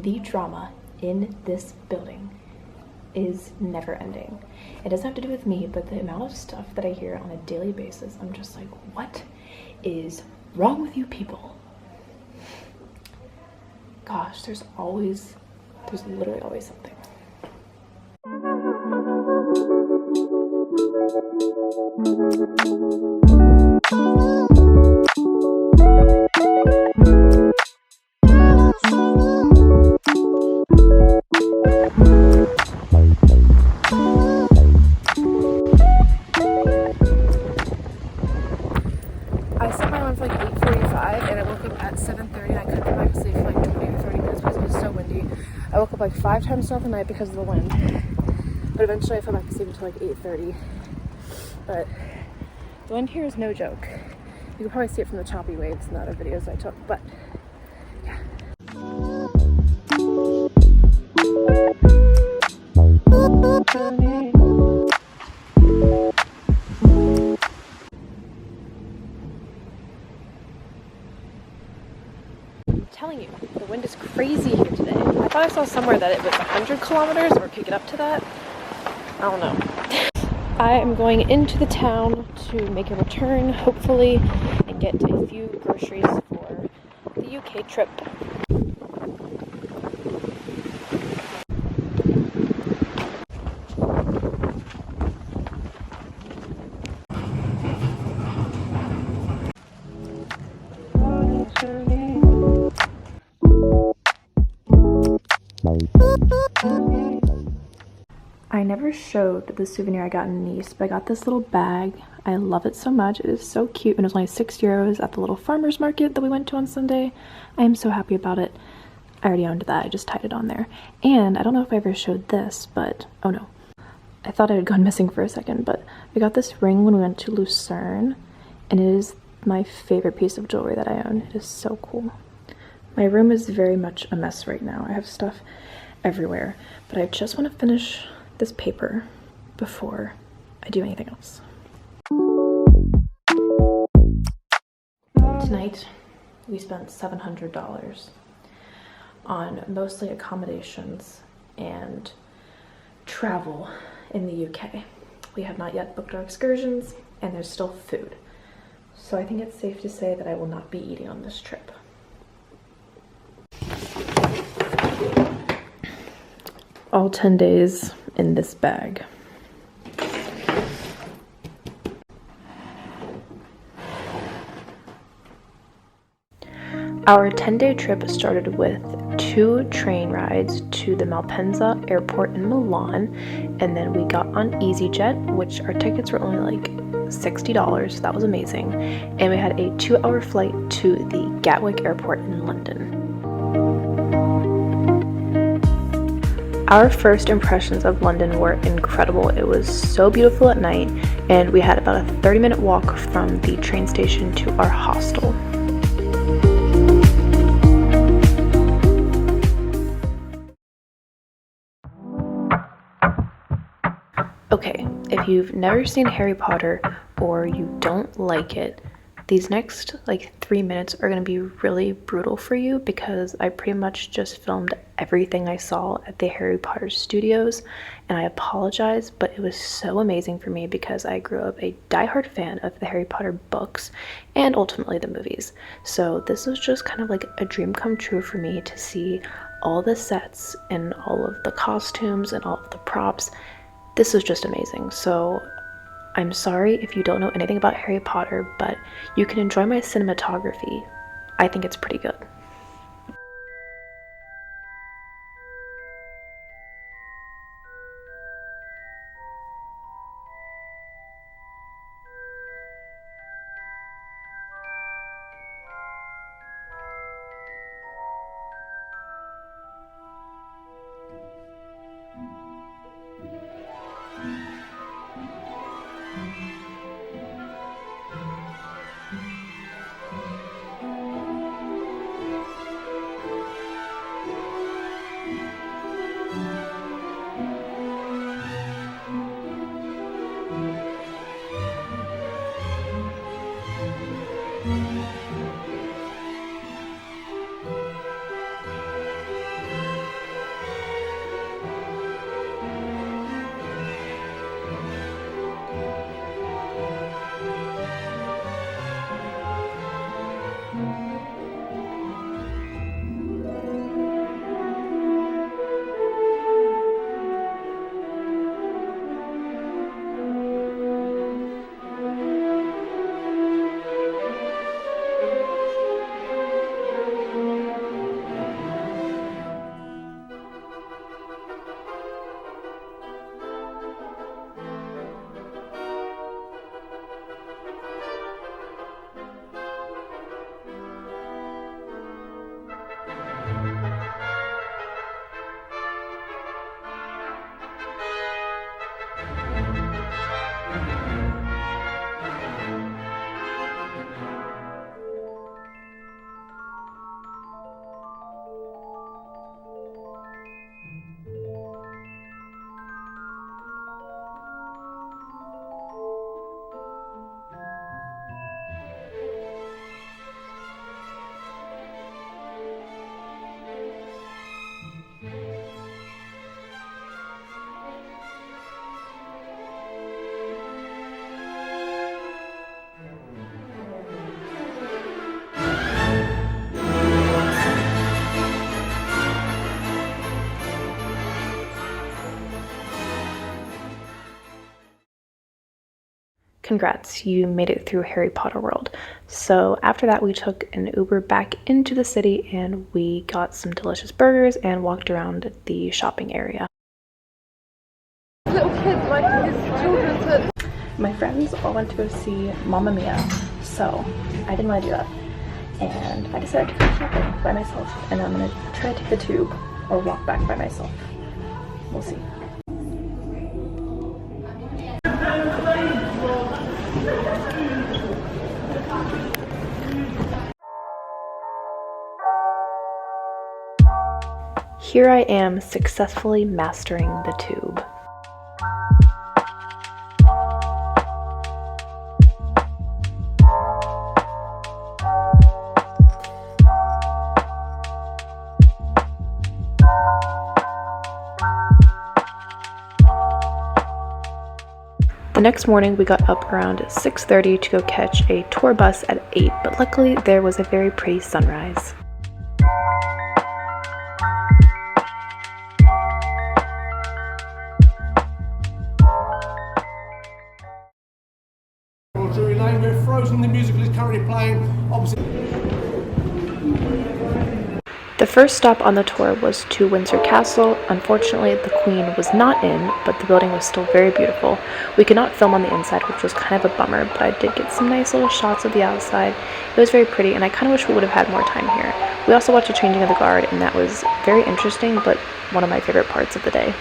the drama in this building is never ending. It doesn't have to do with me, but the amount of stuff that I hear on a daily basis, I'm just like, what is wrong with you people? Gosh, there's literally always something. I set my alarm for like 8:45 and I woke up at 7:30 and I couldn't go back to sleep for like 20 or 30 minutes because it was so windy. I woke up like 5 times throughout the night because of the wind. But eventually I fell back to sleep until like 8:30. But the wind here is no joke. You can probably see it from the choppy waves in the other videos I took, but yeah. I'm telling you, the wind is crazy here today. I thought I saw somewhere that it was 100 kilometers or it could get up to that. I don't know. I am going into the town to make a return, hopefully, and get a few groceries for the UK trip. I never showed the souvenir I got in Nice, but I got this little bag. I love it so much. It is so cute, and it was only €6 at the little farmer's market that we went to on Sunday. I am so happy about it. I already owned that. I just tied it on there. And I don't know if I ever showed this, but oh no. I thought I had gone missing for a second, but I got this ring when we went to Lucerne, and it is my favorite piece of jewelry that I own. It is so cool. My room is very much a mess right now. I have stuff everywhere, but I just want to finish this paper before I do anything else. Tonight, we spent $700 on mostly accommodations and travel in the UK. We have not yet booked our excursions, and there's still food. So I think it's safe to say that I will not be eating on this trip. All 10 days in this bag. Our 10-day trip started with 2 train rides to the Malpensa airport in Milan, and then we got on EasyJet, which our tickets were only like $60. That was amazing. And we had a 2-hour flight to the Gatwick airport in London. Our first impressions of London were incredible. It was so beautiful at night, and we had about a 30-minute walk from the train station to our hostel. Okay, if you've never seen Harry Potter or you don't like it, these next like 3 minutes are going to be really brutal for you because I pretty much just filmed everything I saw at the Harry Potter studios, and I apologize, but it was so amazing for me because I grew up a diehard fan of the Harry Potter books and ultimately the movies. So this was just kind of like a dream come true for me to see all the sets and all of the costumes and all of the props. This was just amazing. So I'm sorry if you don't know anything about Harry Potter, but you can enjoy my cinematography. I think it's pretty good. congrats, you made it through Harry Potter World. So after that, we took an Uber back into the city and we got some delicious burgers and walked around the shopping area. Little kids like his children's. My friends all went to go see Mamma Mia, so I didn't want to do that. And I decided to go shopping by myself, and I'm gonna try to take the tube or walk back by myself. We'll see. Here I am successfully mastering the tube. The next morning we got up around 6:30 to go catch a tour bus at 8, but luckily there was a very pretty sunrise. We're Frozen, the musical is currently playing opposite. The first stop on the tour was to Windsor Castle. Unfortunately, the Queen was not in, but the building was still very beautiful. We could not film on the inside, which was kind of a bummer, but I did get some nice little shots of the outside. It was very pretty, and I kind of wish we would have had more time here. We also watched the changing of the guard, and that was very interesting, but one of my favorite parts of the day.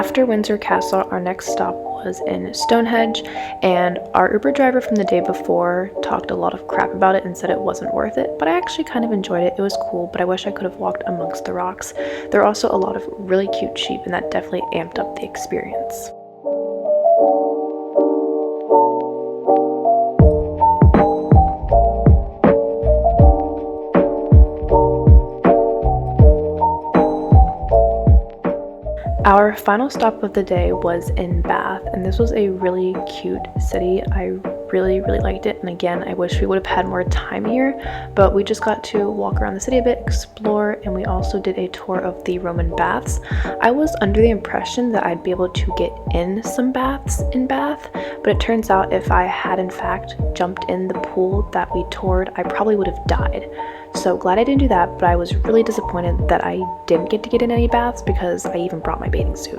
After Windsor Castle, our next stop was in Stonehenge, and our Uber driver from the day before talked a lot of crap about it and said it wasn't worth it, but I actually kind of enjoyed it. It was cool, but I wish I could have walked amongst the rocks. There are also a lot of really cute sheep, and that definitely amped up the experience. Our final stop of the day was in Bath, and this was a really cute city. I really liked it, and again, I wish we would have had more time here, but we just got to walk around the city a bit, explore, and we also did a tour of the Roman baths. I was under the impression that I'd be able to get in some baths in Bath, but it turns out if I had in fact jumped in the pool that we toured, I probably would have died. So glad I didn't do that, but I was really disappointed that I didn't get to get in any baths because I even brought my bathing suit.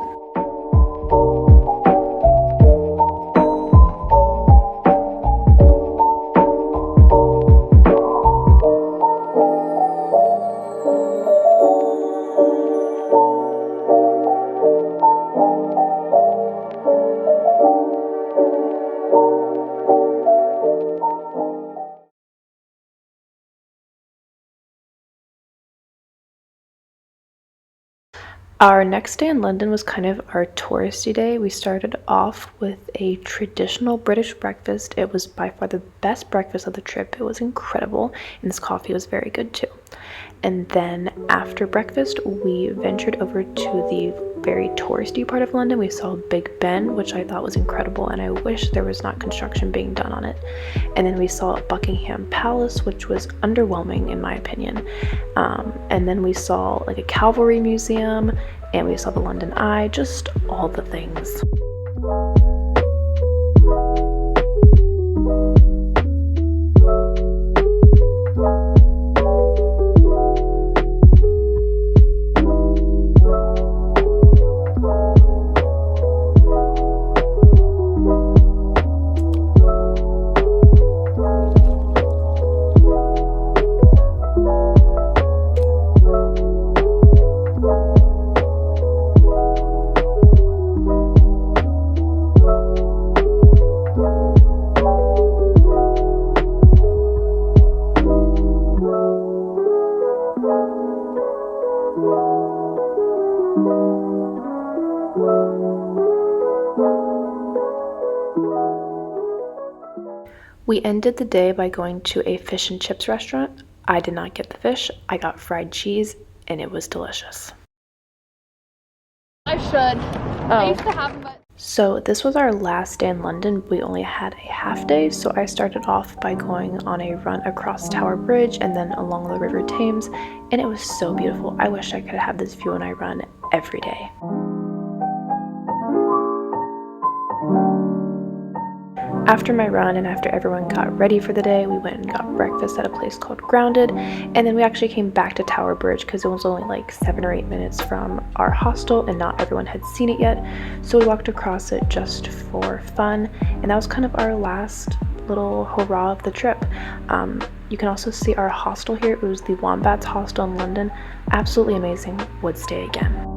Our next day in London was kind of our touristy day. We started off with a traditional British breakfast. It was by far the best breakfast of the trip. It was incredible, and this coffee was very good too. And then after breakfast, we ventured over to the very touristy part of London. We saw Big Ben, which I thought was incredible, and I wish there was not construction being done on it. And then we saw Buckingham Palace, which was underwhelming in my opinion. And then we saw like a cavalry museum, and we saw the London Eye, just all the things. We ended the day by going to a fish and chips restaurant. I did not get the fish, I got fried cheese, and it was delicious. I should. I used to have them, but So this was our last day in London. We only had a half day, so I started off by going on a run across Tower Bridge and then along the River Thames, and it was so beautiful. I wish I could have this view when I run every day. After my run and after everyone got ready for the day, we went and got breakfast at a place called Grounded, and then we actually came back to Tower Bridge because it was only like 7 or 8 minutes from our hostel and not everyone had seen it yet, so we walked across it just for fun, and that was kind of our last little hurrah of the trip. You can also see our hostel here. It was the Wombats Hostel in London. Absolutely amazing. Would stay again.